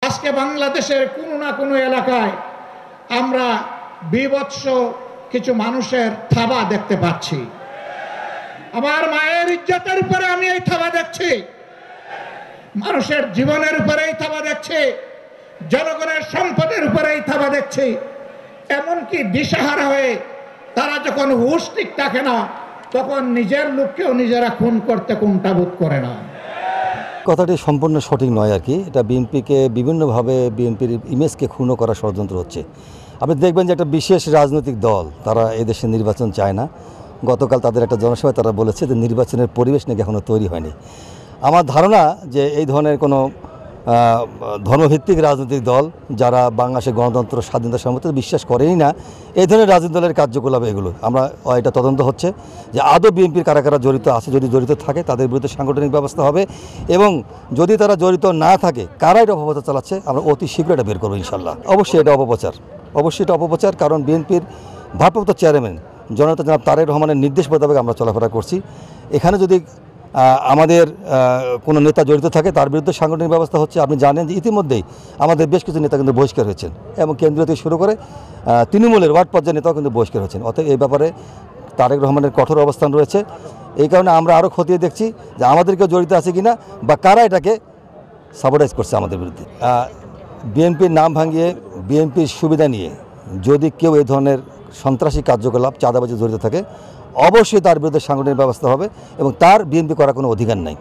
আজকে বাংলাদেশের কোনো না কোনো এলাকায় আমরা বিভৎস কিছু মানুষের থাবা দেখতে পাচ্ছি। আমার মায়ের ইজ্জতের উপরে আমি এই থাবা দেখছি, মানুষের জীবনের উপরে এই থাবা দেখছি, জনগণের সম্পদের উপরে এই থাবা দেখছি। এমনকি দিশাহারা হয়ে তারা যখন হুঁশ ঠিক থাকে না, তখন নিজের লোককেও নিজেরা খুন করতে কুণ্ঠাবোধ করে না। কথাটি সম্পূর্ণ সঠিক নয় আর কি। এটা বিএনপিকে বিভিন্নভাবে বিএনপির ইমেজকে ক্ষুণ্ণ করার ষড়যন্ত্র হচ্ছে। আপনি দেখবেন যে একটা বিশেষ রাজনৈতিক দল তারা এদেশে নির্বাচন চায় না। গতকাল তাদের একটা জনসভায় তারা বলেছে যে নির্বাচনের পরিবেশ নাকি এখনও তৈরি হয়নি। আমার ধারণা যে এই ধরনের কোনো ধর্মভিত্তিক রাজনৈতিক দল যারা বাংলাদেশের গণতন্ত্র স্বাধীনতা সম্পর্কে বিশ্বাস করেই না, এই ধরনের রাজনৈতিক দলের কার্যকলাপ এগুলো আমরা এটা তদন্ত হচ্ছে যে আদৌ বিএনপির কারা কারা জড়িত আছে। যদি জড়িত থাকে তাদের বিরুদ্ধে সাংগঠনিক ব্যবস্থা হবে, এবং যদি তারা জড়িত না থাকে কারা এটা অপপ্রচার চালাচ্ছে আমরা অতি শীঘ্র এটা বের করবো ইনশাল্লাহ। অবশ্যই এটা অপপ্রচার, অবশ্যই এটা অপপ্রচার, কারণ বিএনপির ভারপ্রাপ্ত চেয়ারম্যান জননেতা জনাব তারেক রহমানের নির্দেশ মোতাবেক আমরা চলাফেরা করছি। এখানে যদি আমাদের কোনো নেতা জড়িত থাকে তার বিরুদ্ধে সাংগঠনিক ব্যবস্থা হচ্ছে। আপনি জানেন যে ইতিমধ্যেই আমাদের বেশ কিছু নেতা কিন্তু বহিষ্কার হয়েছেন, এবং কেন্দ্রীয় থেকে শুরু করে তৃণমূলের ওয়ার্ড পর্যায়ের নেতাও কিন্তু বহিষ্কার হয়েছেন। অতএব এই ব্যাপারে তারেক রহমানের কঠোর অবস্থান রয়েছে। এই কারণে আমরা আরও খতিয়ে দেখছি যে আমাদেরকেও জড়িত আছে কিনা বা কারা এটাকে সাবোটাইজ করছে আমাদের বিরুদ্ধে। বিএনপির নাম ভাঙিয়ে বিএনপির সুবিধা নিয়ে যদি কেউ এই ধরনের সন্ত্রাসী কার্যকলাপ চাঁদাবাজি জড়িত থাকে, অবশ্যই তার বিরুদ্ধে সাংগঠনিক ব্যবস্থা হবে, এবং তার বিএনপি করার কোনো অধিকার নাই।